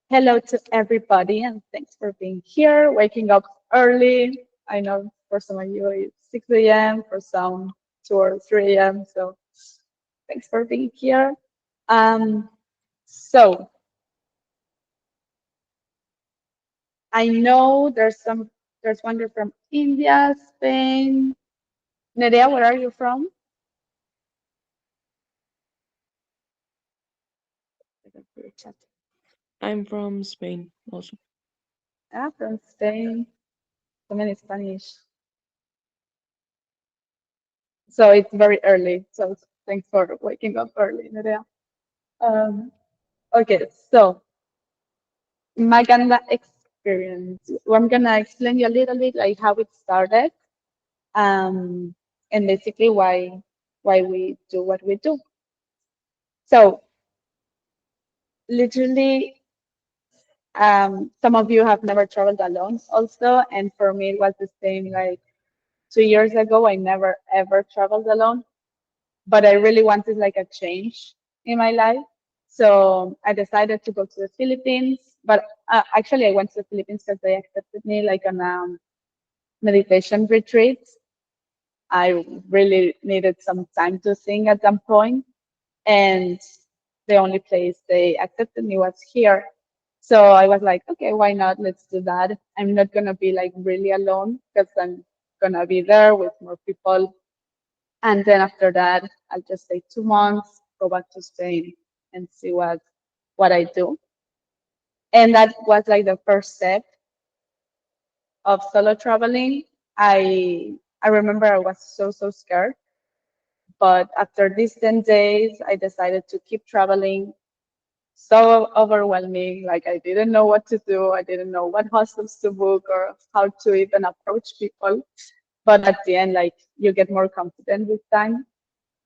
Hello to everybody, and thanks for being here, waking up early. I know for some of you it's 6 a.m., for some 2 or 3 a.m. So thanks for being here. Um, so I know there's one you're from India, Spain. Nerea, where are you from? I'm from Spain also. Ah, from Spain. So many Spanish. So it's very early. So thanks for waking up early, Nerea. Um, okay, so Maganda Experience. Well, I'm gonna explain you a little bit like how it started, um, and basically why we do what we do. So literally, some of you have never traveled alone also, and for me it was the same. Like 2 years ago, I never ever traveled alone, but I really wanted like a change in my life. So I decided to go to the Philippines, but actually I went to the Philippines because they accepted me like on meditation retreats. I really needed some time to think at some point, and the only place they accepted me was here. So I was like, okay, why not? Let's do that. I'm not gonna be like really alone because I'm gonna be there with more people. And then after that, I'll just stay 2 months, go back to Spain, and see what I do. And that was like the first step of solo traveling. I remember I was so scared, but after these 10 days, I decided to keep traveling. So overwhelming, like I didn't know what to do. I didn't know what hostels to book or how to even approach people. But at the end, like you get more confident with time.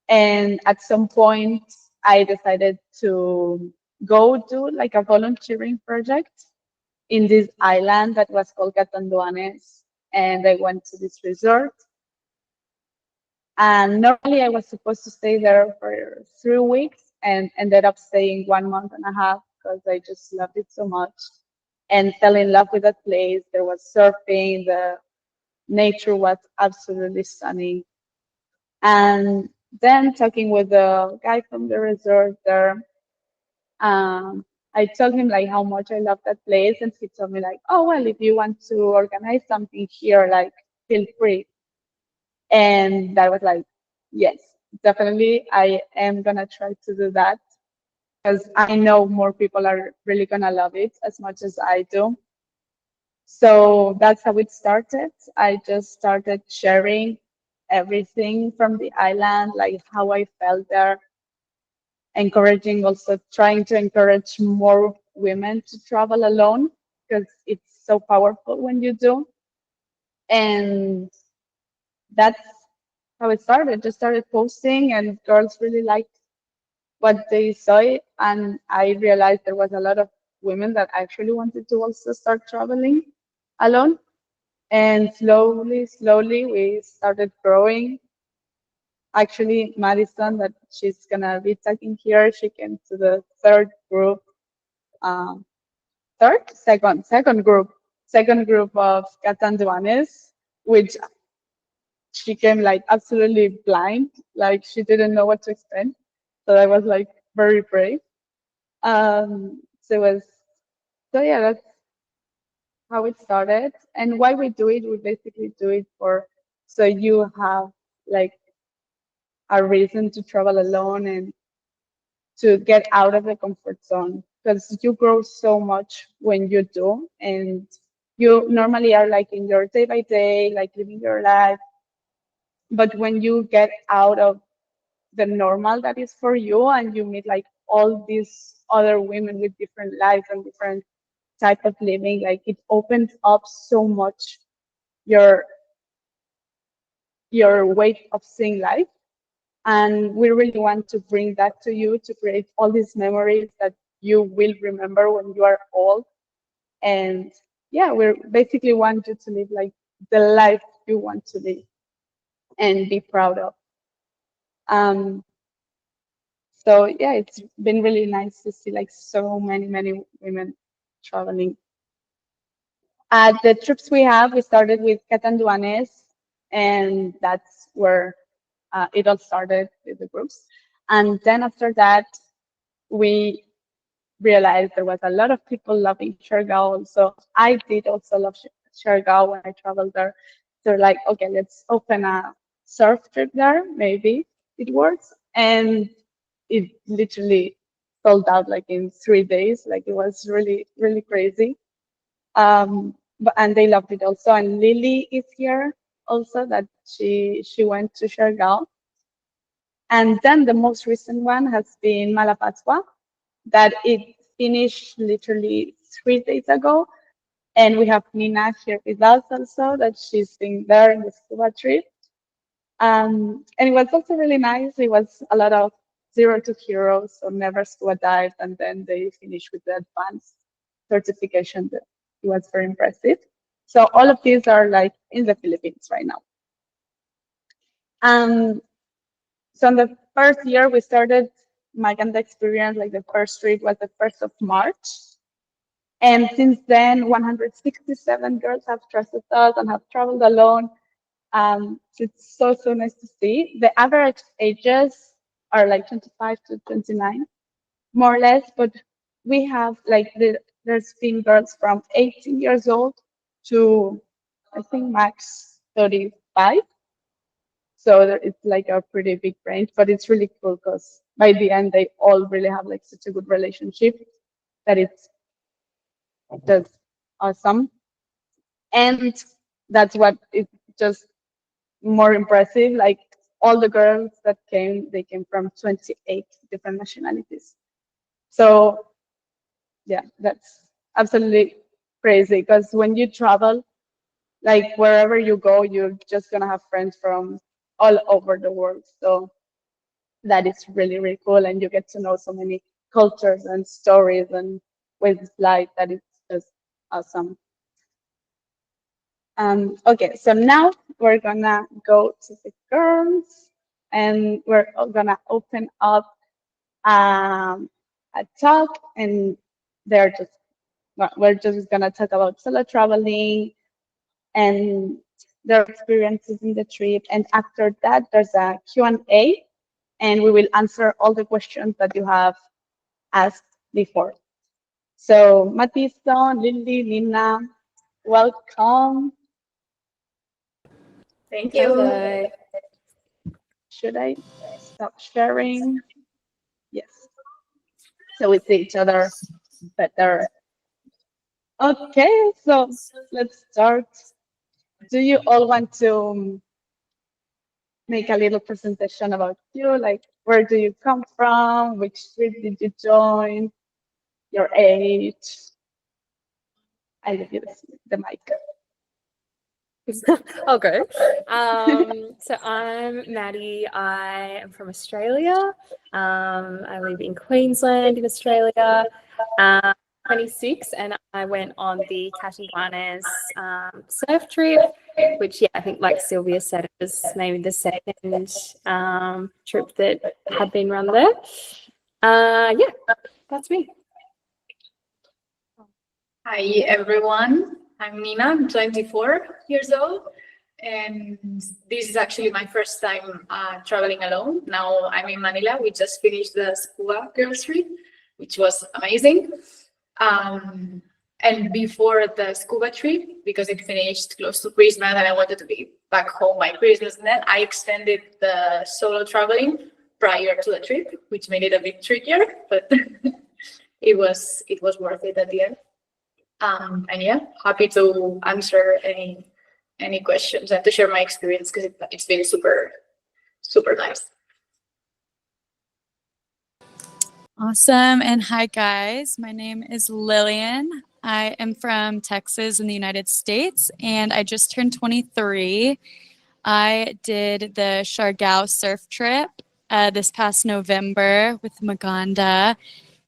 And at some point, I decided to go do like a volunteering project in this island that was called Catanduanes. And I went to this resort. And normally I was supposed to stay there for 3 weeks and ended up staying 1 month and a half because I just loved it so much and fell in love with that place. There was surfing, the nature was absolutely stunning. And then talking with the guy from the resort there, I told him like how much I love that place, and he told me like, oh well, if you want to organize something here, like feel free. And that was like, yes, definitely, I am gonna try to do that because I know more people are really gonna love it as much as I do. So that's how it started. I just started sharing everything from the island, like how I felt there, encouraging also trying to encourage more women to travel alone because it's so powerful when you do. And that's how it started. Just started posting, and girls really liked what they saw, and I realized there was a lot of women that actually wanted to also start traveling alone. And slowly, we started growing. Actually, Madison, that she's gonna be talking here, she came to the third group, um, second group of Catanduanes, which she came like absolutely blind, like she didn't know what to expect. So I was like very brave. So it was so yeah, that's how it started. And why we do it, we basically do it for so you have like a reason to travel alone and to get out of the comfort zone because you grow so much when you do, and you normally are like in your day by day, like living your life. But when you get out of the normal that is for you and you meet like all these other women with different lives and different type of living, like it opens up so much your way of seeing life. And we really want to bring that to you to create all these memories that you will remember when you are old. And yeah, we basically want you to live like the life you want to live and be proud of. um, so yeah, it's been really nice to see like so many women traveling. The trips we started with Catanduanes, and that's where it all started with the groups. And then after that, we realized there was a lot of people loving Siargao also. I did also love Siargao when I traveled there. So like, okay, let's open a surf trip there. Maybe it works. And it literally sold out like in 3 days. Like it was really, really crazy. And they loved it also. And Lily is here also that she went to Siargao. And then the most recent one has been Malapascua, that it finished literally 3 days ago. And we have Nina here with us also, that she's been there in the scuba trip. And it was also really nice. It was a lot of zero to hero, so never scuba dived, and then they finished with the advanced certification. That it was very impressive. So all of these are like in the Philippines right now. Um, so in the first year we started Maganda Experience, like the first trip was the 1st of March. And since then, 167 girls have trusted us and have traveled alone. So it's so, so nice to see. The average ages are like 25 to 29, more or less, but we have like there's been girls from 18 years old to I think max 35. So it's like a pretty big range, but it's really cool because by the end they all really have like such a good relationship that it's just awesome. And that's what is just more impressive. Like all the girls that came, they came from 28 different nationalities. So yeah, that's absolutely crazy because when you travel, like wherever you go, you're just gonna have friends from all over the world. So that is really, really cool. And you get to know so many cultures and stories and ways of life that it's just awesome. Okay, so now we're gonna go to the girls and we're gonna open up a talk, and they're just we're just gonna talk about solo traveling and their experiences in the trip. And after that, there's a Q&A, and we will answer all the questions that you have asked before. So, Matison, Lily, Nina, welcome. Thank you. Hello. Should I stop sharing? Yes. So we see each other better. Okay, so let's start. Do you all want to make a little presentation about you? Like, where do you come from? Which trip did you join? Your age? I give you the mic. Okay. So I'm Maddie. I am from Australia. I live in Queensland in Australia. 26, and I went on the Catanduanes surf trip, which, yeah, I think, like Sylvia said, it was maybe the second trip that had been run there. Yeah, that's me. Hi everyone, I'm Nina, I'm 24 years old, and this is actually my first time traveling alone. Now I'm in Manila. We just finished the Scuba Girls trip, which was amazing. And before the scuba trip, because it finished close to Christmas and I wanted to be back home by Christmas, and then I extended the solo traveling prior to the trip, which made it a bit trickier, but it was worth it at the end. And yeah, happy to answer any questions and to share my experience because it's been super, super nice. Awesome. And hi, guys. My name is Lillian. I am from Texas in the United States, and I just turned 23. I did the Siargao surf trip this past November with Maganda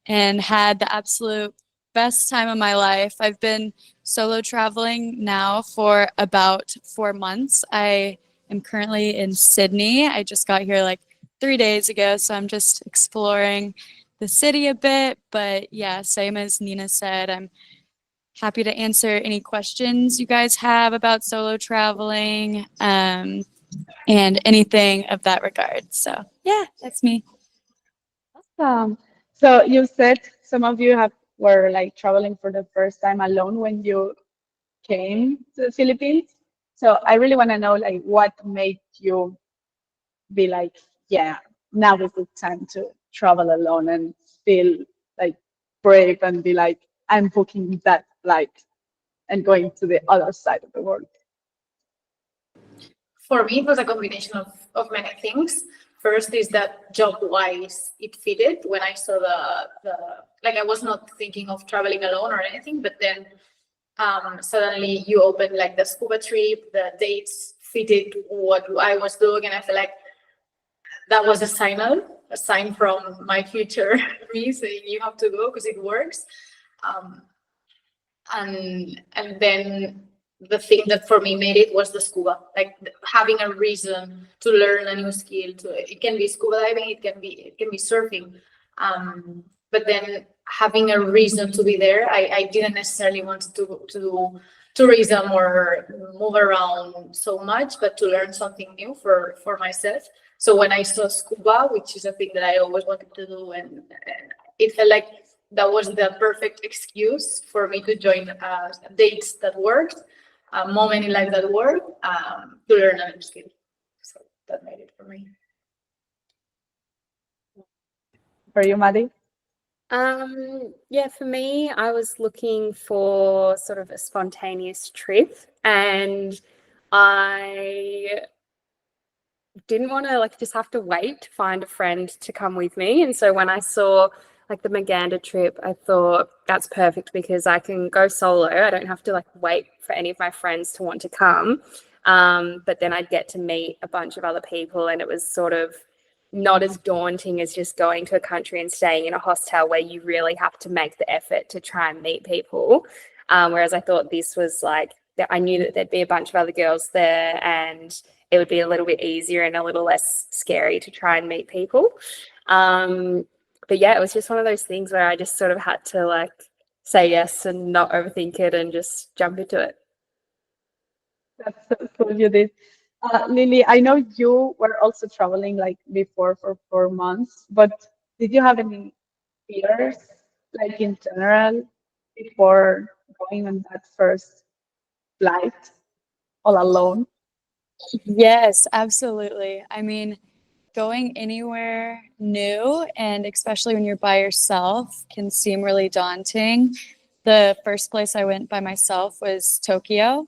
and had the absolute best time of my life. I've been solo traveling now for about 4 months. I am currently in Sydney. I just got here like 3 days ago, so I'm just exploring the city a bit. But yeah, same as Nina said, I'm happy to answer any questions you guys have about solo traveling, and anything of that regard. So yeah, that's me. So you said some of you have were like traveling for the first time alone when you came to the Philippines. So I really want to know like what made you be like, yeah, now is the time to travel alone and feel like brave and be like, I'm booking that flight and going to the other side of the world. For me, it was a combination of many things. First is that job-wise, it fitted when I saw the like I was not thinking of traveling alone or anything, but then suddenly you open like the scuba trip, the dates fitted what I was doing, and I feel like that was a sign from my future me saying you have to go because it works. Um, and then the thing that for me made it was the scuba, like having a reason to learn a new skill. It can be scuba diving, it can be surfing, but then having a reason to be there. I didn't necessarily want to do tourism or move around so much, but to learn something new for myself. So when I saw scuba, which is a thing that I always wanted to do, and it felt like that was the perfect excuse for me to join dates that worked, a moment in life that worked, to learn a new skill. So that made it for me. For you, Maddie? Yeah, for me, I was looking for sort of a spontaneous trip, and I didn't want to like just have to wait to find a friend to come with me. And so when I saw like the Maganda trip, I thought that's perfect because I can go solo. I don't have to like wait for any of my friends to want to come. But then I'd get to meet a bunch of other people, and it was sort of not as daunting as just going to a country and staying in a hostel where you really have to make the effort to try and meet people. Whereas I thought this was like, I knew that there'd be a bunch of other girls there, and it would be a little bit easier and a little less scary to try and meet people. But yeah, it was just one of those things where I just sort of had to like say yes and not overthink it and just jump into it. That's so cool you did. Lily, I know you were also traveling like before for 4 months, but did you have any fears, like in general, before going on that first flight all alone? Yes, absolutely. I mean, going anywhere new, and especially when you're by yourself, can seem really daunting. The first place I went by myself was Tokyo,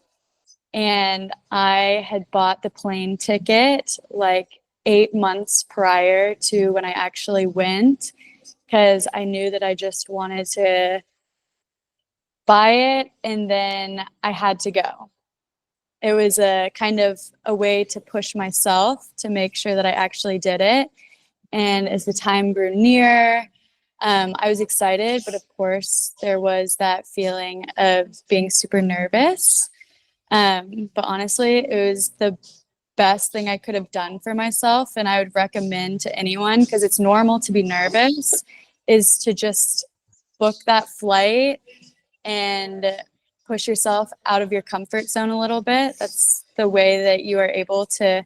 and I had bought the plane ticket like 8 months prior to when I actually went, because I knew that I just wanted to buy it and then I had to go. It was a kind of a way to push myself to make sure that I actually did it. And as the time grew near, I was excited, but of course there was that feeling of being super nervous. But honestly, it was the best thing I could have done for myself. And I would recommend to anyone, because it's normal to be nervous, is to just book that flight and push yourself out of your comfort zone a little bit. That's the way that you are able to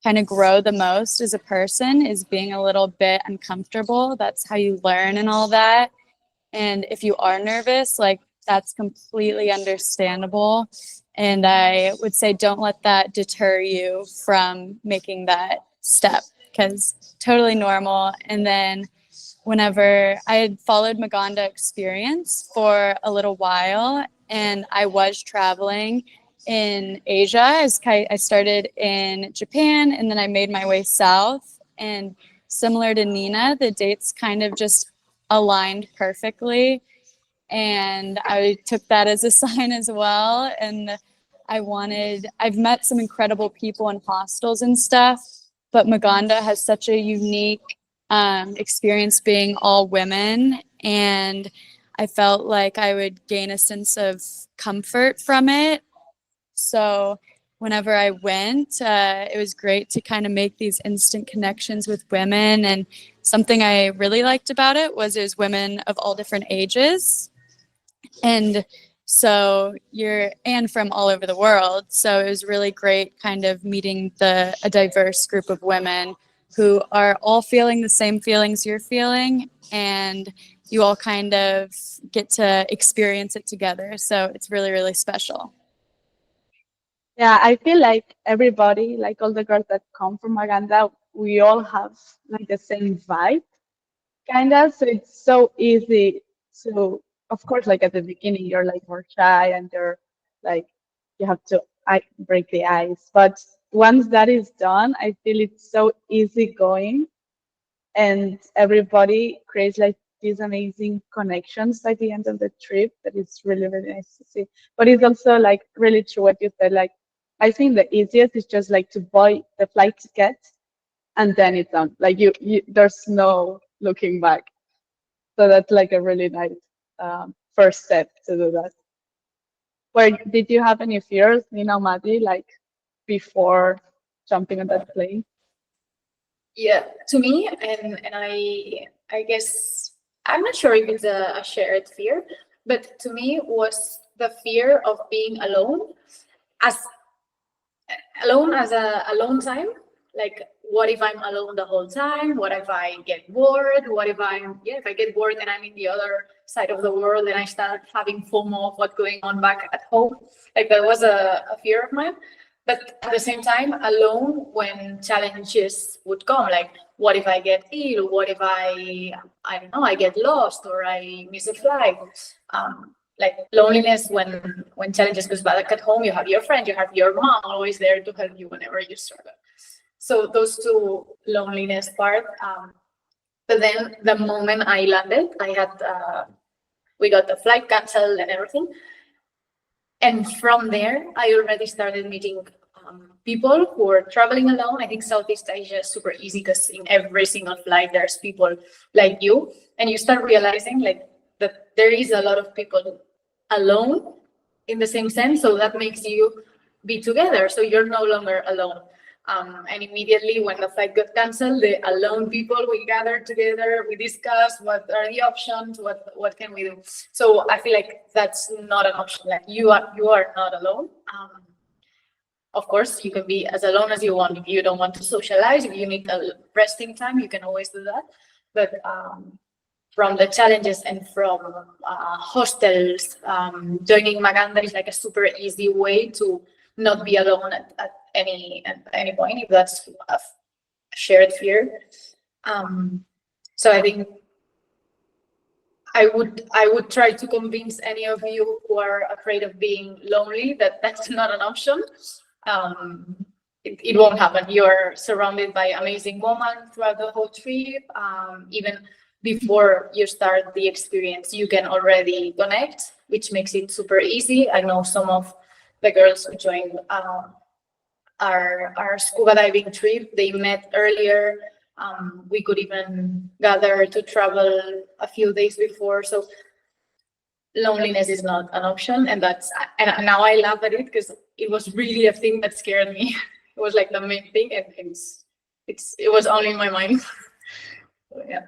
kind of grow the most as a person, is being a little bit uncomfortable. That's how you learn and all that. And if you are nervous, like, that's completely understandable. And I would say don't let that deter you from making that step, because totally normal. And then whenever I had followed Maganda Experience for a little while, and I was traveling in Asia. I started in Japan, and then I made my way south. And similar to Nina, the dates kind of just aligned perfectly. And I took that as a sign as well. And I've met some incredible people in hostels and stuff, but Maganda has such a unique experience being all women. And I felt like I would gain a sense of comfort from it. So whenever I went, it was great to kind of make these instant connections with women. And something I really liked about it was women of all different ages. And So and from all over the world. So it was really great kind of meeting a diverse group of women who are all feeling the same feelings you're feeling, and you all kind of get to experience it together. So it's really, really special. Yeah, I feel like everybody, like all the girls that come from Maganda, we all have like the same vibe, kind of. So it's so easy to, of course, like at the beginning, you're like more shy and you're like, you have to break the ice. But once that is done, I feel it's so easy going, and everybody creates like these amazing connections by the end of the trip that is really, really nice to see. But it's also like really true what you said. Like, I think the easiest is just like to buy the flight ticket and then it's done. Like there's no looking back. So that's like a really nice first step to do that. Where did you have any fears, Nina, Maddie, like before jumping on that plane? Yeah, to me, and I guess I'm not sure if it's a shared fear, but to me was the fear of being as alone as a alone time. Like, what if I'm alone the whole time? What if I get bored? What if if I get bored and I'm in the other side of the world and I start having FOMO of what's going on back at home? Like, that was a fear of mine. But at the same time, alone when challenges would come, like, what if I get ill? What if I don't know, I get lost or I miss a flight? Like, loneliness when challenges goes back at home, you have your friend, you have your mom always there to help you whenever you struggle. So those two, loneliness part. But then the moment I landed, we got the flight canceled and everything. And from there, I already started meeting people who are traveling alone. I think Southeast Asia is super easy because in every single flight, there's people like you. And you start realizing like that there is a lot of people alone in the same sense. So that makes you be together. So you're no longer alone. And immediately when the flight got canceled, the alone people, we gathered together, we discussed what are the options, what can we do. So I feel like that's not an option. Like, you are not alone. Of course, you can be as alone as you want. If you don't want to socialize, if you need a resting time, you can always do that. But from the challenges and from hostels, joining Maganda is like a super easy way to not be alone at any point, if that's a shared fear. So I think I would try to convince any of you who are afraid of being lonely that that's not an option. It won't happen. You're surrounded by amazing women throughout the whole trip. Even before you start the experience, you can already connect, which makes it super easy. I know some of the girls who joined our scuba diving trip, they met earlier. We could even gather to travel a few days before. So loneliness is not an option, and now I laugh at it because it was really a thing that scared me. It was like the main thing, and it was only in my mind. So, yeah.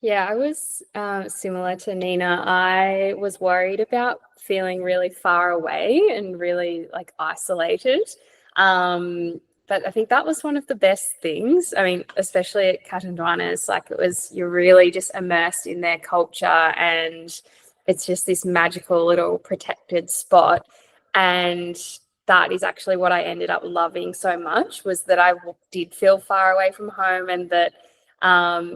Yeah, I was similar to Nina. I was worried about feeling really far away and really like isolated. But I think that was one of the best things. I mean, especially at Catanduanes, like you're really just immersed in their culture, and it's just this magical little protected spot. And that is actually what I ended up loving so much, was that I did feel far away from home, and that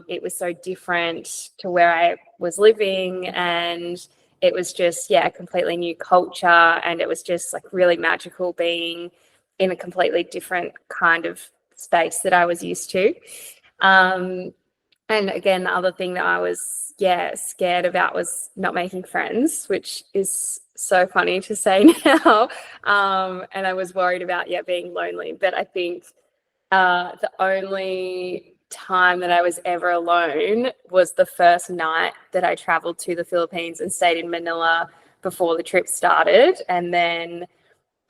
it was so different to where I was living, and it was just, a completely new culture, and it was just like really magical being in a completely different kind of space that I was used to. And again, the other thing that I was, scared about was not making friends, which is so funny to say now. And I was worried about, being lonely. But I think the only time that I was ever alone was the first night that I traveled to the Philippines and stayed in Manila before the trip started. And then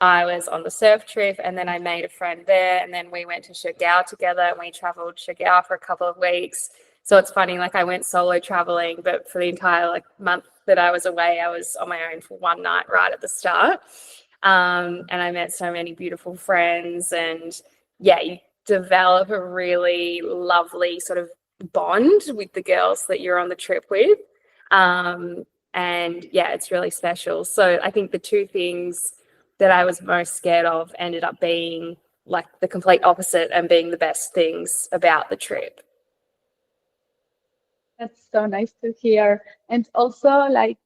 I was on the surf trip, and then I made a friend there, and then we went to Siargao together, and we traveled Siargao for a couple of weeks. So it's funny, like I went solo traveling, but for the entire like month that I was away, I was on my own for one night right at the start. And I met so many beautiful friends, and yeah, you develop a really lovely sort of bond with the girls that you're on the trip with. And yeah, it's really special. So I think the two things that I was most scared of ended up being like the complete opposite and being the best things about the trip. That's so nice to hear. And also, like,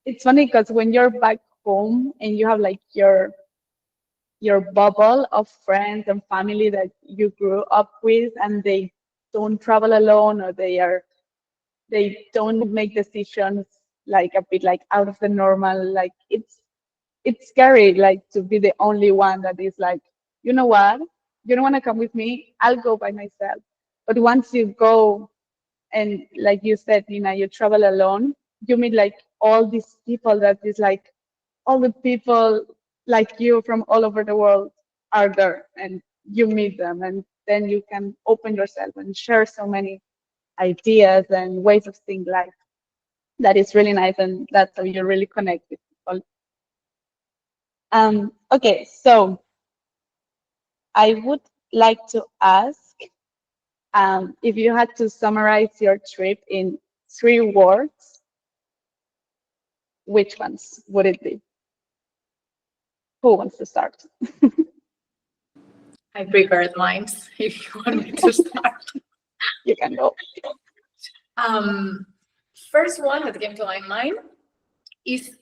it's funny because when you're back home and you have like your bubble of friends and family that you grew up with, and they don't travel alone, or they don't make decisions like a bit like out of the normal. Like it's scary, like to be the only one that is like, you know what, you don't want to come with me, I'll go by myself. But once you go, and like you said, Nina, you travel alone, you meet like all these people that is like all the people like you from all over the world are there, and you meet them, and then you can open yourself and share so many ideas and ways of seeing life. That is really nice, and that's how you really connect with people. Okay, so I would like to ask, if you had to summarize your trip in 3 words, which ones would it be? Who wants to start? I prepared mine if you want me to start. You can go. First one that came to my mind is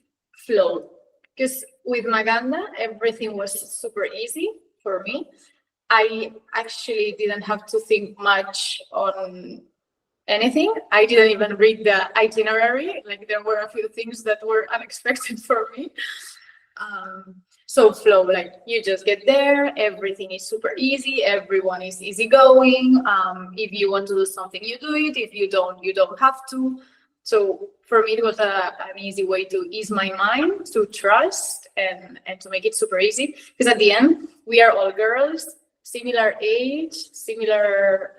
flow. Because with Maganda, everything was super easy for me. I actually didn't have to think much on anything. I didn't even read the itinerary. Like there were a few things that were unexpected for me. So flow, like you just get there, everything is super easy, everyone is easygoing. If you want to do something, you do it. If you don't have to. So for me, it was an easy way to ease my mind, to trust, and to make it super easy. Because at the end, we are all girls, similar age, similar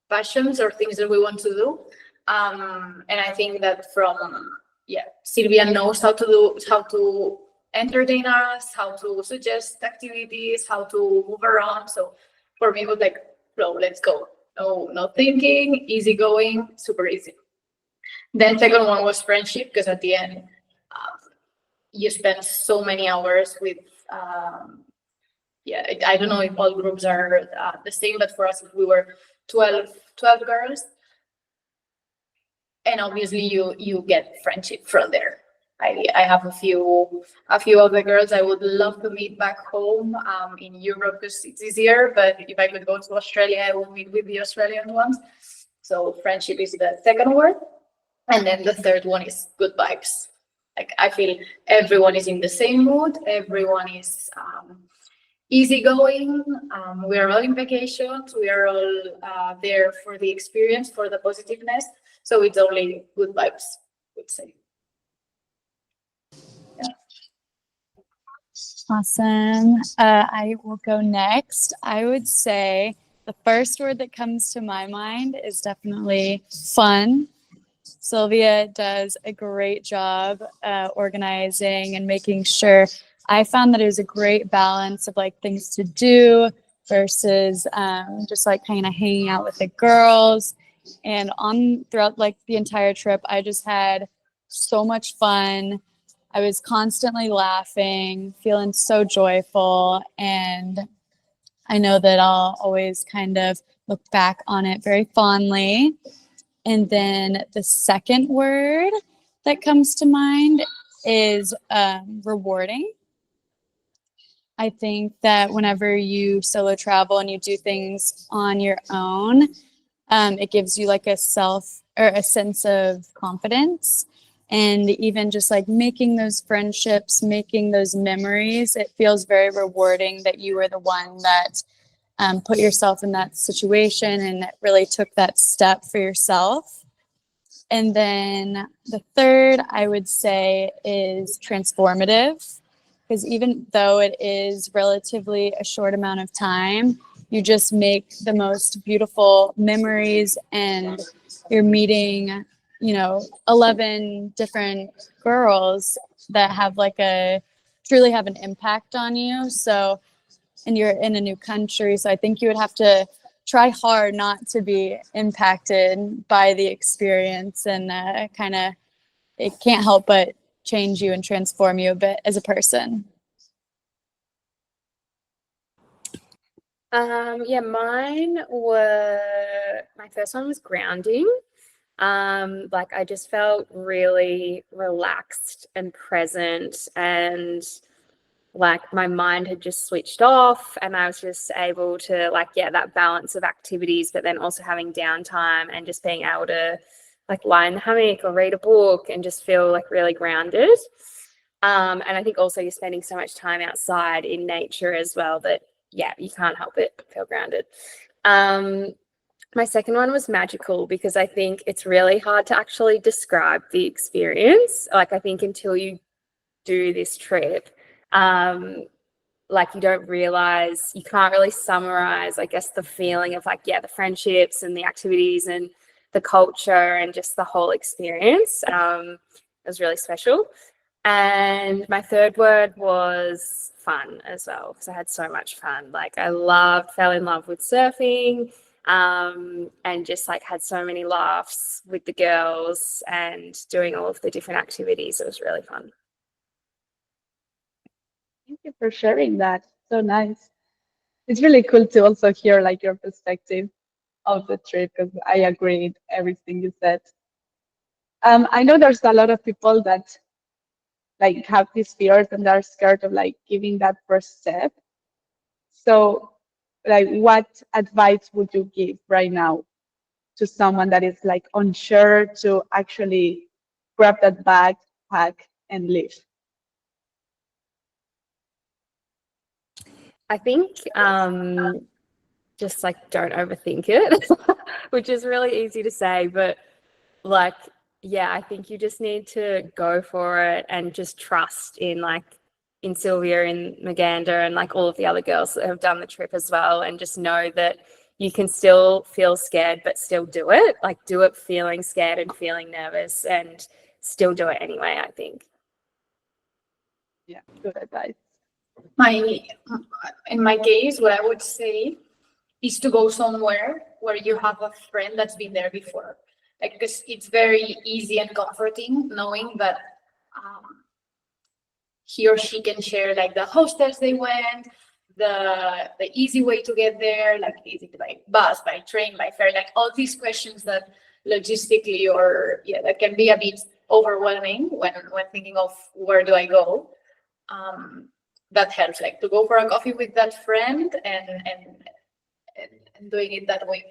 passions or things that we want to do. And I think that Sylvia knows how to entertain us, how to suggest activities, how to move around. So for me, it was like, flow, let's go. No thinking, easy going, super easy. Then second one was friendship, because at the end, you spend so many hours with, I don't know if all groups are the same, but for us, we were 12 girls. And obviously you get friendship from there. I have a few of the girls I would love to meet back home in Europe, because it's easier. But if I could go to Australia, I would meet with the Australian ones. So friendship is the second word. And then the third one is good vibes. Like I feel everyone is in the same mood. Everyone is easygoing. We are all in vacations. We are all there for the experience, for the positiveness. So it's only good vibes, I would say. Yeah. Awesome. I will go next. I would say the first word that comes to my mind is definitely fun. Sylvia does a great job organizing and making sure. I found that it was a great balance of like things to do versus just like kind of hanging out with the girls. And throughout like the entire trip, I just had so much fun. I was constantly laughing, feeling so joyful, and I know that I'll always kind of look back on it very fondly. And then the second word that comes to mind is rewarding. I think that whenever you solo travel and you do things on your own, it gives you like a sense of confidence. And even just like making those friendships, making those memories, it feels very rewarding that you were the one that put yourself in that situation and really took that step for yourself. And then the third, I would say, is transformative, because even though it is relatively a short amount of time, you just make the most beautiful memories, and you're meeting, 11 different girls that have like truly have an impact on you. So, and you're in a new country. So I think you would have to try hard not to be impacted by the experience, and kind of, it can't help but change you and transform you a bit as a person. Yeah, my first one was grounding. Like I just felt really relaxed and present, and like my mind had just switched off, and I was just able to that balance of activities, but then also having downtime and just being able to like lie in the hammock or read a book and just feel like really grounded. And I think also you're spending so much time outside in nature as well that you can't help it but feel grounded. My second one was magical, because I think it's really hard to actually describe the experience. Like I think until you do this trip, like you don't realize, you can't really summarize, I guess, the feeling of the friendships and the activities and the culture and just the whole experience. It was really special. And my third word was fun as well, because I had so much fun. Like fell in love with surfing, and just like had so many laughs with the girls and doing all of the different activities. It was really fun. Thank you for sharing that. So nice. It's really cool to also hear like your perspective of the trip, because I agree with everything you said. I know there's a lot of people that like have these fears and they're scared of like giving that first step. So, like, what advice would you give right now to someone that is like unsure to actually grab that bag, pack, and leave? I think just like don't overthink it, which is really easy to say, but like, I think you just need to go for it and just trust in Sylvia, in Maganda, and like all of the other girls that have done the trip as well, and just know that you can still feel scared but still do it. Like do it feeling scared and feeling nervous, and still do it anyway, I think. Yeah, good advice. In my case, what I would say is to go somewhere where you have a friend that's been there before. Like, because it's very easy and comforting knowing that he or she can share like the hostels they went, the easy way to get there, like easy by bus, by train, by ferry, like all these questions that logistically or that can be a bit overwhelming when thinking of where do I go. That helps, like to go for a coffee with that friend and doing it that way.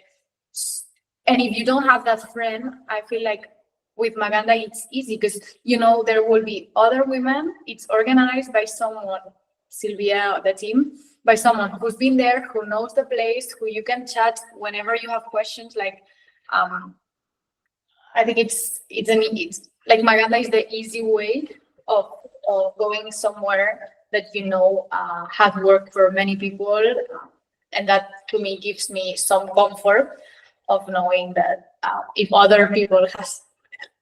And if you don't have that friend, I feel like with Maganda, it's easy because, there will be other women. It's organized by someone, Sylvia, the team, by someone who's been there, who knows the place, who you can chat whenever you have questions. Like, I think it's like Maganda is the easy way of going somewhere that has worked for many people, and that to me gives me some comfort of knowing that if other people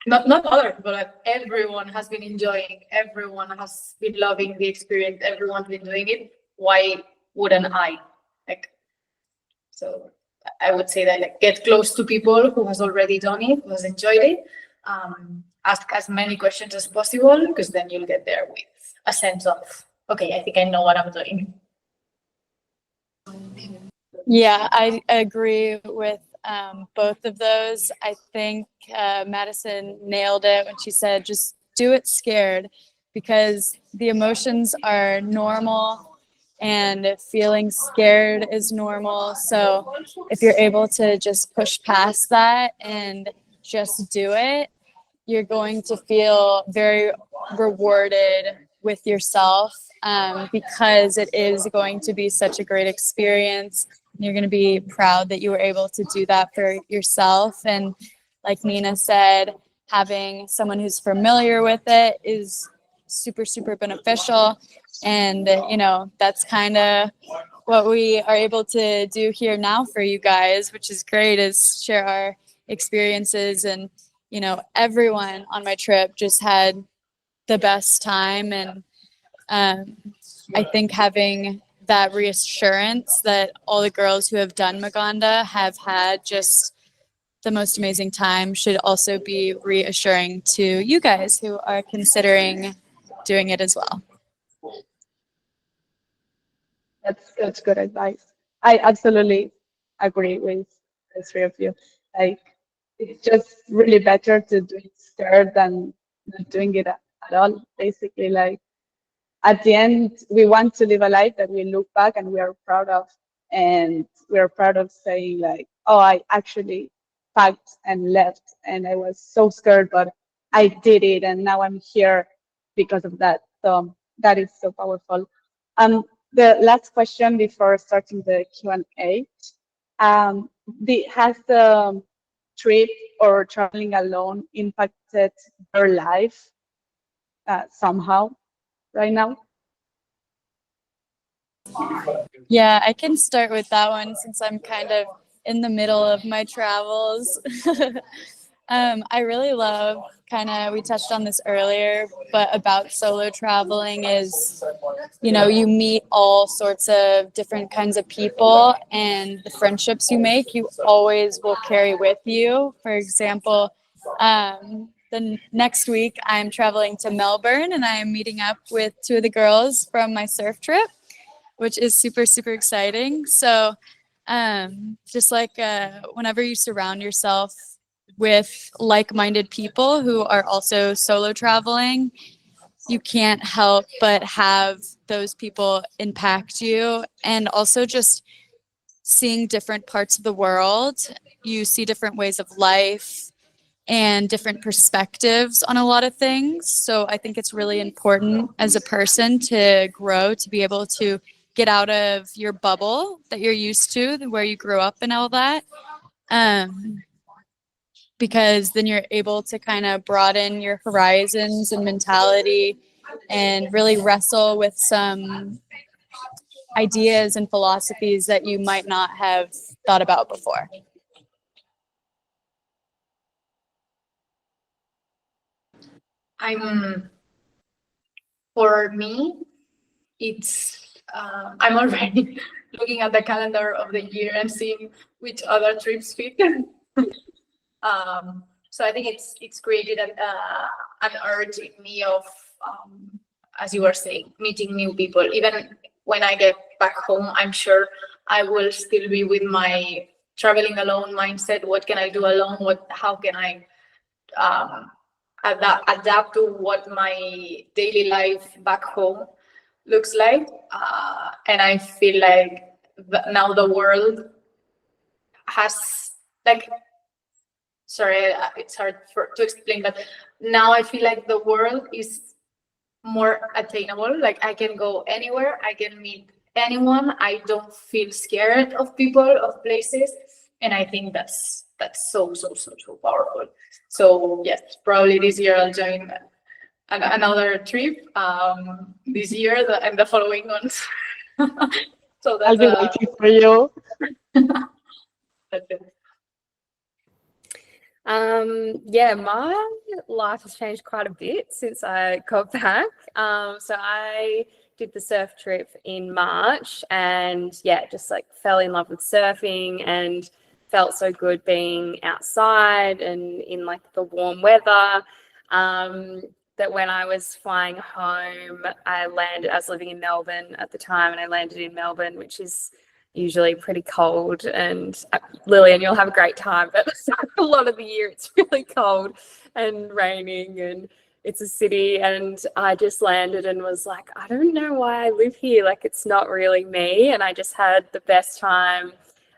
not other people, but everyone has been enjoying, everyone has been loving the experience, everyone's been doing it, why wouldn't I? Like, so I would say that get close to people who has already done it, who has enjoyed it. Ask as many questions as possible, because then you'll get there with a sense of, okay, I think I know what I'm doing. Yeah, I agree with both of those. I think Madison nailed it when she said, just do it scared, because the emotions are normal and feeling scared is normal. So if you're able to just push past that and just do it, you're going to feel very rewarded with yourself, because it is going to be such a great experience. You're going to be proud that you were able to do that for yourself. And like Nina said, having someone who's familiar with it is super, super beneficial. And, that's kind of what we are able to do here now for you guys, which is great, is share our experiences. And, you know, everyone on my trip just had the best time. And I think having that reassurance that all the girls who have done Maganda have had just the most amazing time should also be reassuring to you guys who are considering doing it as well. That's good advice. I absolutely agree with the three of you. Like, it's just really better to do it scared than not doing it at all. Basically, like, at the end, we want to live a life that we look back and we are proud of. And we are proud of saying, like, oh, I actually packed and left and I was so scared, but I did it. And now I'm here because of that. So that is so powerful. The last question before starting the Q&A. Has the trip or traveling alone impacted your life somehow right now? Yeah, I can start with that one since I'm kind of in the middle of my travels. I really love we touched on this earlier, but about solo traveling is, you know, you meet all sorts of different kinds of people, and the friendships you make, you always will carry with you. For example, the next week I'm traveling to Melbourne and I am meeting up with two of the girls from my surf trip, which is super, super exciting. So just like whenever you surround yourself with like-minded people who are also solo traveling, you can't help but have those people impact you. And also just seeing different parts of the world, you see different ways of life and different perspectives on a lot of things. So I think it's really important as a person to grow, to be able to get out of your bubble that you're used to, where you grew up and all that. Because then you're able to kind of broaden your horizons and mentality and really wrestle with some ideas and philosophies that you might not have thought about before. For me, it's I'm already looking at the calendar of the year and seeing which other trips fit. So I think it's created an urge in me of, as you were saying, meeting new people. Even when I get back home, I'm sure I will still be with my traveling alone mindset. What can I do alone? How can I adapt to what my daily life back home looks like? And I feel like now the world has, like, sorry, it's hard to explain, but now I feel like the world is more attainable. Like, I can go anywhere, I can meet anyone, I don't feel scared of people, of places, and I think that's so powerful. So yes, probably this year I'll join another trip this year and the following ones. So I'll that's be waiting for you. that's it. Yeah, my life has changed quite a bit since I got back. So I did the surf trip in March and yeah, just like fell in love with surfing and felt so good being outside and in like the warm weather. That when I was flying home, I was living in Melbourne at the time, and I landed in Melbourne, which is usually pretty cold. And Lillian, you'll have a great time, but a lot of the year it's really cold and raining, and it's a city. And I just landed and was like, I don't know why I live here. Like, it's not really me. And I just had the best time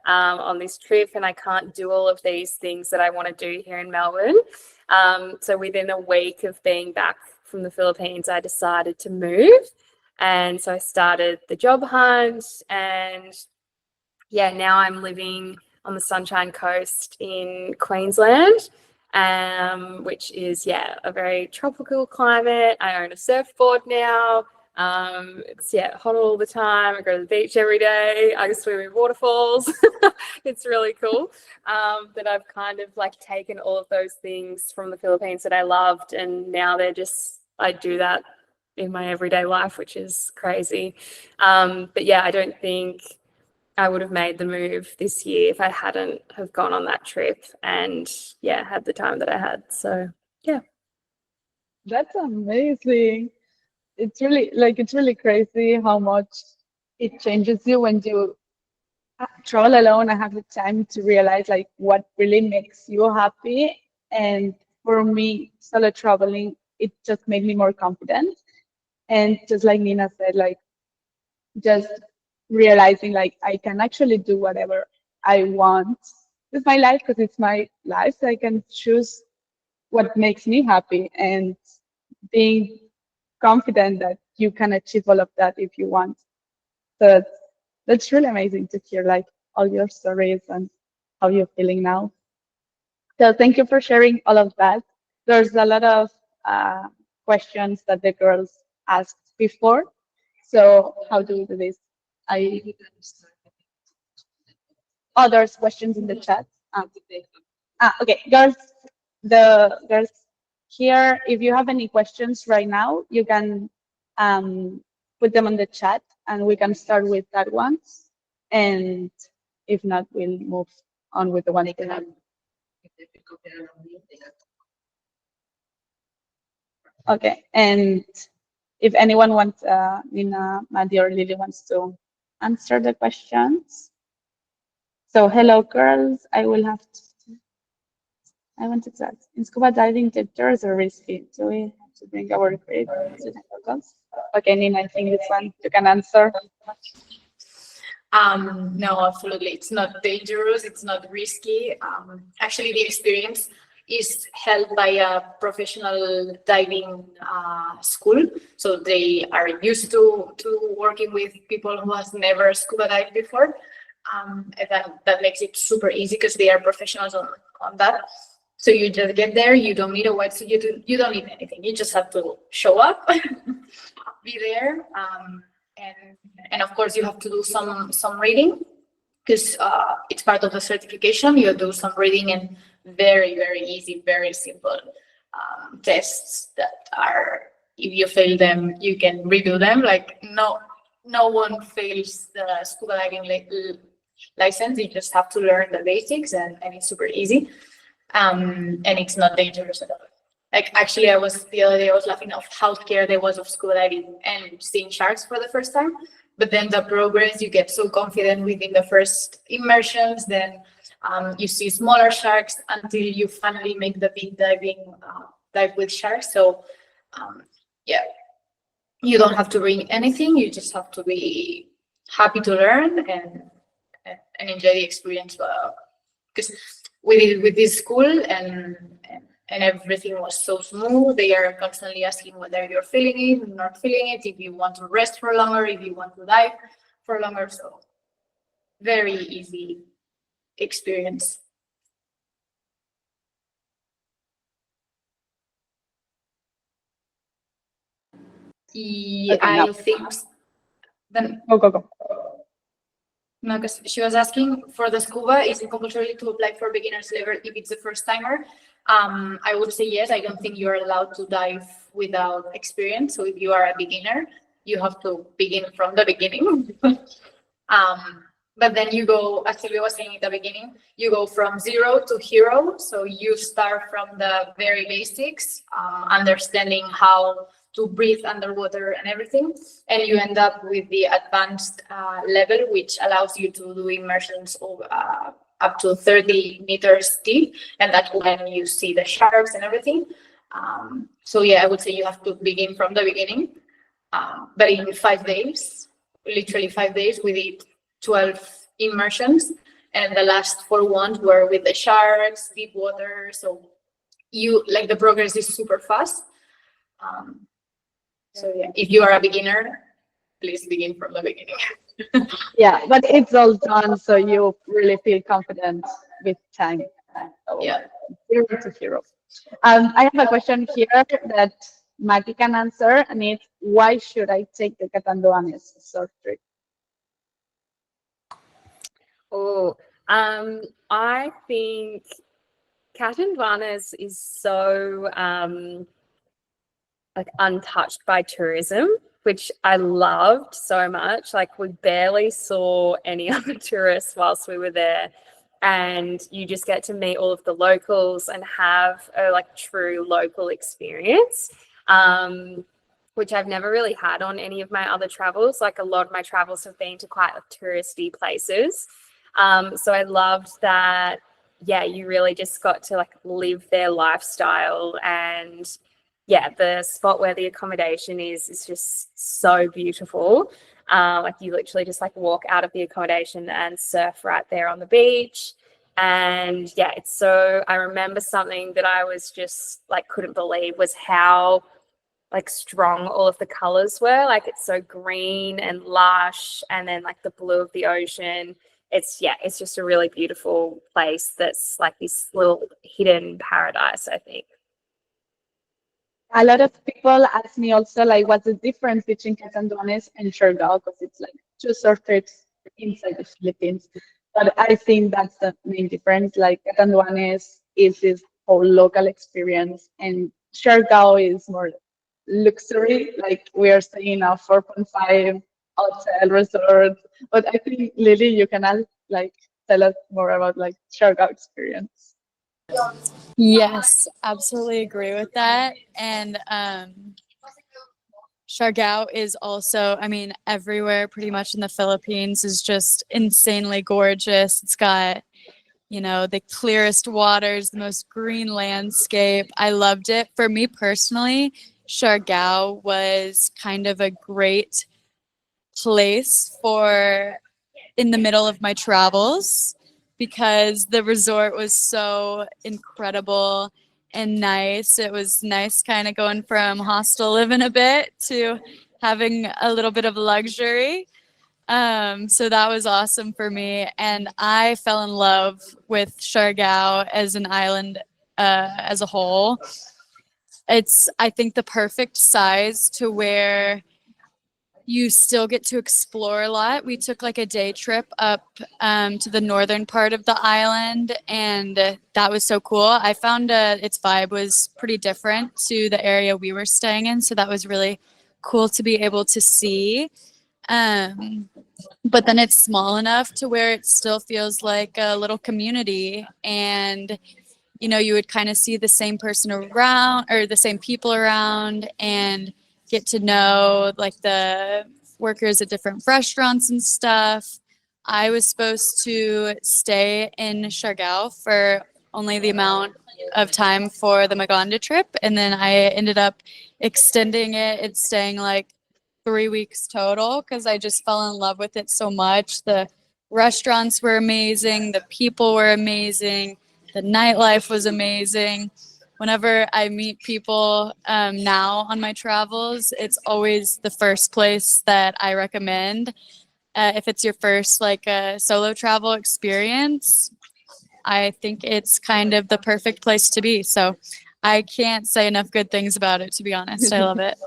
on this trip, and I can't do all of these things that I want to do here in Melbourne. So within a week of being back from the Philippines, I decided to move. And so I started the job hunt, and yeah, now I'm living on the Sunshine Coast in Queensland, which is, yeah, a very tropical climate. I own a surfboard now. It's hot all the time. I go to the beach every day. I swim in waterfalls. It's really cool. That I've kind of like taken all of those things from the Philippines that I loved, and now I do that in my everyday life, which is crazy. But yeah, I don't think I would have made the move this year if I hadn't have gone on that trip and had the time that I had. So yeah. That's amazing. It's really crazy how much it changes you when you travel alone and have the time to realize like what really makes you happy. And for me, solo traveling, it just made me more confident. And just like Nina said, like just realizing like I can actually do whatever I want with my life because it's my life, so I can choose what makes me happy, and being confident that you can achieve all of that if you want. So that's really amazing to hear like all your stories and how you're feeling now. So thank you for sharing all of that. There's a lot of questions that the girls asked before. So how do we do this? There's questions in the chat. Okay, girls, the girls here, if you have any questions right now, you can put them on the chat and we can start with that one. And if not, we'll move on with the one that you have. Okay, and if anyone wants, Nina, Maddie, or Lily wants to answer the questions. So hello, girls. I wanted to ask, in scuba diving, the tours are risky. Do we have to bring our equipment to the locals? Okay, Nina, I think this one you can answer. No, absolutely. It's not dangerous. It's not risky. Actually, the experience is held by a professional diving school. So they are used to working with people who has never scuba dived before. And that makes it super easy because they are professionals on that. So you just get there, you don't need a wetsuit, you don't need anything. You just have to show up, be there. And of course you have to do some reading because it's part of the certification. You do some reading and very, very easy, very simple tests that are, if you fail them, you can redo them. Like no one fails the scuba diving license. You just have to learn the basics and it's super easy. And it's not dangerous at all. Like actually, the other day I was laughing of how scared I was of scuba diving and seeing sharks for the first time. But then the progress, you get so confident within the first immersions, then you see smaller sharks until you finally make the big dive with sharks. So yeah, you don't have to bring anything. You just have to be happy to learn and enjoy the experience. Because we did it with this school and everything was so smooth. They are constantly asking whether you're feeling it, not feeling it, if you want to rest for longer, if you want to dive for longer. So very easy experience. Okay, I think then Go. no, because she was asking for the scuba, is it compulsory to apply for beginner's level if it's the first timer? I would say yes. I don't think you're allowed to dive without experience. So if you are a beginner, you have to begin from the beginning. But then you go, actually I was saying at the beginning, you go from 0 to hero. So you start from the very basics, understanding how to breathe underwater and everything. And you end up with the advanced level, which allows you to do immersions of, up to 30 meters deep. And that's when you see the sharks and everything. So yeah, I would say you have to begin from the beginning. But in 5 days, literally 5 days, we did 12 immersions. And the last 4 ones were with the sharks, deep water. So the progress is super fast. So yeah, if you are a beginner, please begin from the beginning. Yeah, but it's all done, so you really feel confident with time. So, Yeah. 0 to hero. I have a question here that Maki can answer, and it's why should I take the Catanduanes surf trip? Oh, I think Catanduanes is so like untouched by tourism, which I loved so much. Like we barely saw any other tourists whilst we were there. And you just get to meet all of the locals and have a like true local experience, which I've never really had on any of my other travels. Like a lot of my travels have been to quite like, touristy places. So I loved that. Yeah, you really just got to like live their lifestyle. And yeah, the spot where the accommodation is just so beautiful. Like you literally just like walk out of the accommodation and surf right there on the beach. And yeah, it's so, I remember something that I was just like couldn't believe was how like strong all of the colors were. Like it's so green and lush, and then like the blue of the ocean. It's yeah, it's just a really beautiful place that's like this little hidden paradise, I think. A lot of people ask me also, like, what's the difference between Catanduanes and Siargao? Because it's like two surf trips inside the Philippines. But I think that's the main difference. Like, Catanduanes is this whole local experience, and Siargao is more luxury. Like, we are staying in a 4.5 hotel resort. But I think, Lily, you can like tell us more about like Siargao experience. Yes, absolutely agree with that. And Siargao is also, I mean, everywhere pretty much in the Philippines is just insanely gorgeous. It's got, you know, the clearest waters, the most green landscape. I loved it. For me personally, Siargao was kind of a great place for in the middle of my travels because the resort was so incredible and nice. It was nice kind of going from hostel living a bit to having a little bit of luxury. So that was awesome for me. And I fell in love with Siargao as an island as a whole. It's, I think, the perfect size to where you still get to explore a lot. We took like a day trip up to the northern part of the island, and that was so cool. I found its vibe was pretty different to the area we were staying in, so that was really cool to be able to see. But then it's small enough to where it still feels like a little community, and you know, you would kind of see the same person around or the same people around and get to know like the workers at different restaurants and stuff. I was supposed to stay in Siargao for only the amount of time for the Maganda trip, and then I ended up extending it and staying like 3 weeks total because I just fell in love with it so much. The restaurants were amazing, the people were amazing, the nightlife was amazing. Whenever I meet people now on my travels, it's always the first place that I recommend. If it's your first like solo travel experience, I think it's kind of the perfect place to be. So I can't say enough good things about it, to be honest. I love it.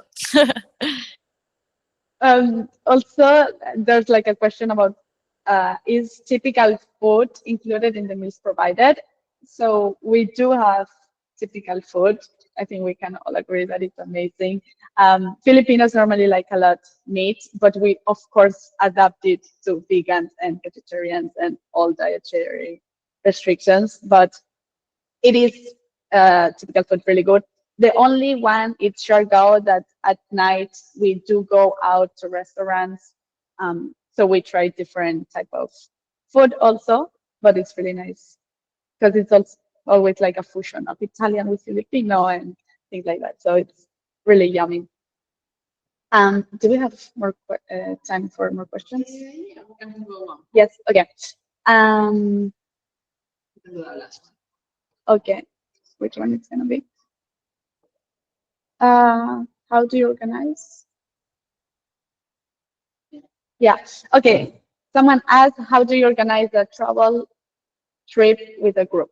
Also, there's like a question about is typical food included in the meals provided? So we do have typical food. I think we can all agree that it's amazing. Filipinos normally like a lot meat, but we of course adapt it to vegans and vegetarians and all dietary restrictions. But it is typical food really good. The only one is Siargao that at night we do go out to restaurants. So we try different type of food also, but it's really nice because it's also always like a fusion of Italian with Filipino and things like that. So it's really yummy. Do we have more time for more questions? Yeah, we can go on. Yes. Okay. Um, We can do that last one. okay. Which one it's gonna be? How do you organize? Yeah. Okay. Someone asked, how do you organize a travel trip with a group?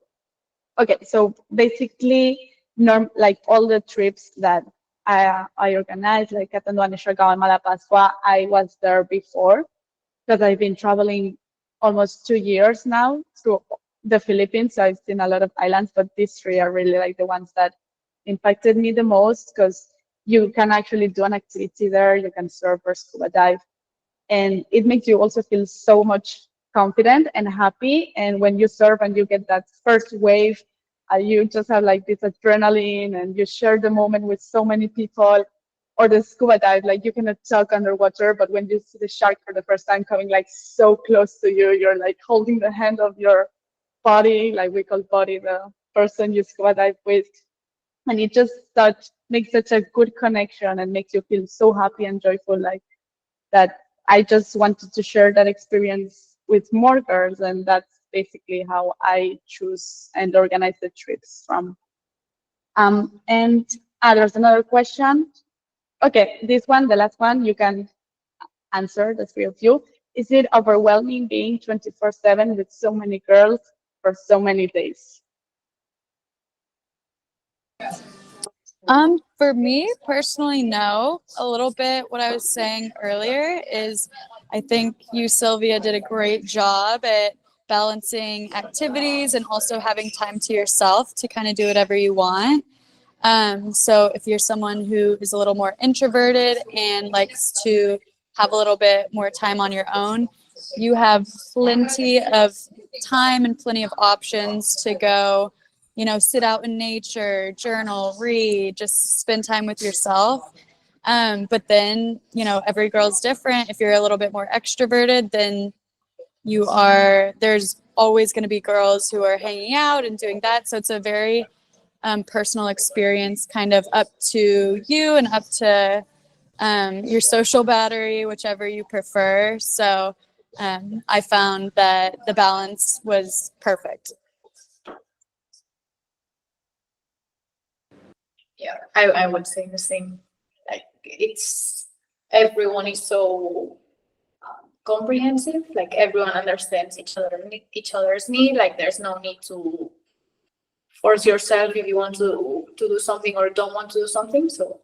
Okay. So basically, like all the trips that I organized, like Catanduanes, Siargao, and Malapascua. I was there before because I've been traveling almost 2 years now through the Philippines. So I've seen a lot of islands, but these three are really like the ones that impacted me the most because you can actually do an activity there. You can surf or scuba dive, and it makes you also feel so much confident and happy. And when you surf and you get that first wave, you just have like this adrenaline, and you share the moment with so many people. Or the scuba dive, like you cannot talk underwater, but when you see the shark for the first time coming like so close to you, you're like holding the hand of your body, like we call body the person you scuba dive with, and it just makes such a good connection and makes you feel so happy and joyful, like that. I just wanted to share that experience with more girls, and that's basically how I choose and organize the trips from. And there's another question. Okay, this one, the last one, you can answer, the three of you. Is it overwhelming being 24/7 with so many girls for so many days? For me personally, no. A little bit what I was saying earlier is I think you, Sylvia, did a great job at balancing activities and also having time to yourself to kind of do whatever you want. So if you're someone who is a little more introverted and likes to have a little bit more time on your own, you have plenty of time and plenty of options to go, sit out in nature, journal, read, just spend time with yourself. But then, every girl's different. If you're a little bit more extroverted, then there's always going to be girls who are hanging out and doing that. So it's a very personal experience, kind of up to you and up to your social battery, whichever you prefer. So I found that the balance was perfect. Yeah, I would say the same. Like everyone is so comprehensive. Like everyone understands each other's need. Like there's no need to force yourself if you want to do something or don't want to do something. So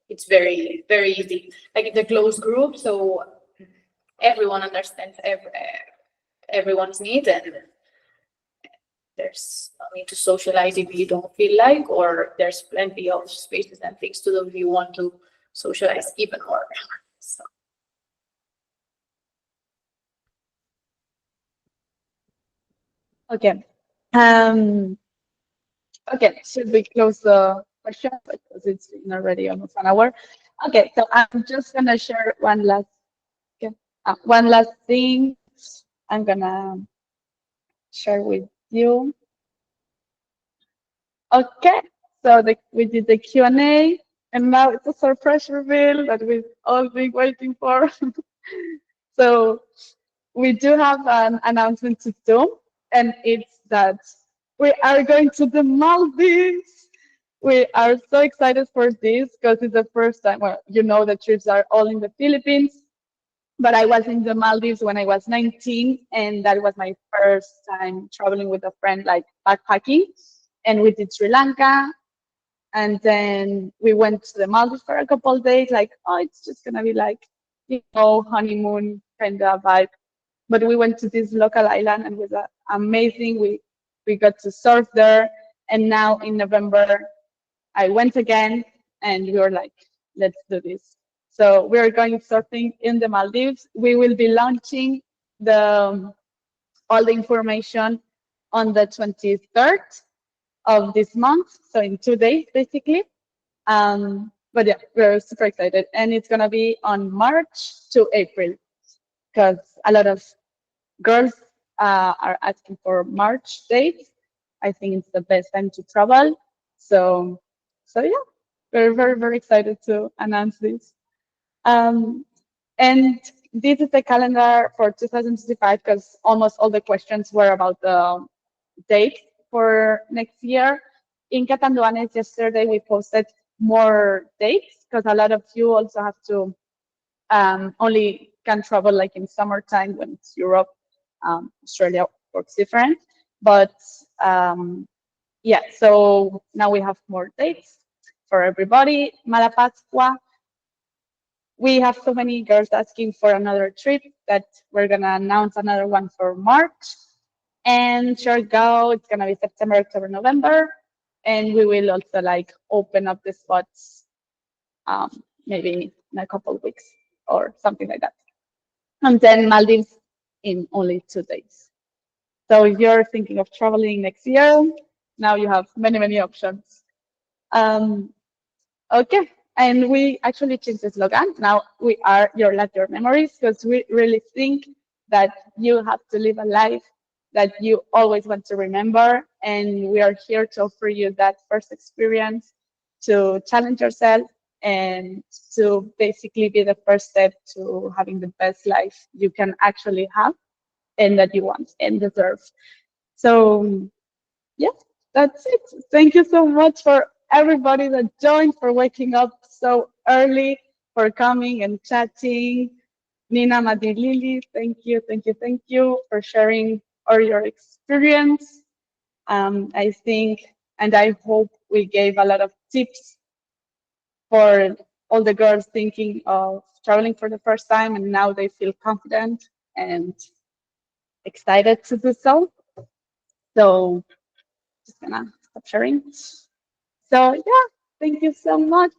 it's very very easy. Like it's a closed group, so everyone understands everyone's need, and there's no need to socialize if you don't feel like, or there's plenty of spaces and things to do if you want to socialize even more. So. Okay. Okay, should we close the question because it's been already almost an hour? Okay, so I'm just gonna share okay, one last thing. I'm gonna share with you. Okay, so we did the Q&A, and now it's a surprise reveal that we've all been waiting for. So we do have an announcement to do, and it's that we are going to the Maldives. We are so excited for this because it's the first time. Well, the trips are all in the Philippines, but I was in the Maldives when I was 19, and that was my first time traveling with a friend, like backpacking. And we did Sri Lanka, and then we went to the Maldives for a couple of days. Like, oh, it's just gonna be like, honeymoon kind of vibe. But we went to this local island, and it was amazing. We got to surf there, and now in November I went again, and we were like, let's do this. So we are going surfing in the Maldives. We will be launching all the information on the 23rd of this month, so in 2 days basically. But yeah, we're super excited, and it's gonna be on March to April because a lot of girls are asking for March dates. I think it's the best time to travel. So yeah, we're very very excited to announce this. Um, and this is the calendar for 2025 because almost all the questions were about the date for next year. In Catanduanes yesterday we posted more dates because a lot of you also have to only can travel like in summertime when it's Europe. Australia works different, but yeah, so now we have more dates. for everybody. Malapascua. We have so many girls asking for another trip that we're gonna announce another one for March. And sure go, it's gonna be September, October, November, and we will also like open up the spots maybe in a couple of weeks or something like that. And then Maldives in only 2 days. So if you're thinking of traveling next year, now you have many, many options. Um, okay, and we actually changed the slogan. Now we are your life, your memories, because we really think that you have to live a life that you always want to remember. And we are here to offer you that first experience, to challenge yourself, and to basically be the first step to having the best life you can actually have and that you want and deserve. So, yeah, that's it. Thank you so much for everybody that joined, for waking up so early, for coming and chatting. Nina, Madi, Lily, thank you, thank you, thank you for sharing all your experience. I think and I hope we gave a lot of tips for all the girls thinking of traveling for the first time, and now they feel confident and excited to do so. So just gonna stop sharing. So yeah, thank you so much.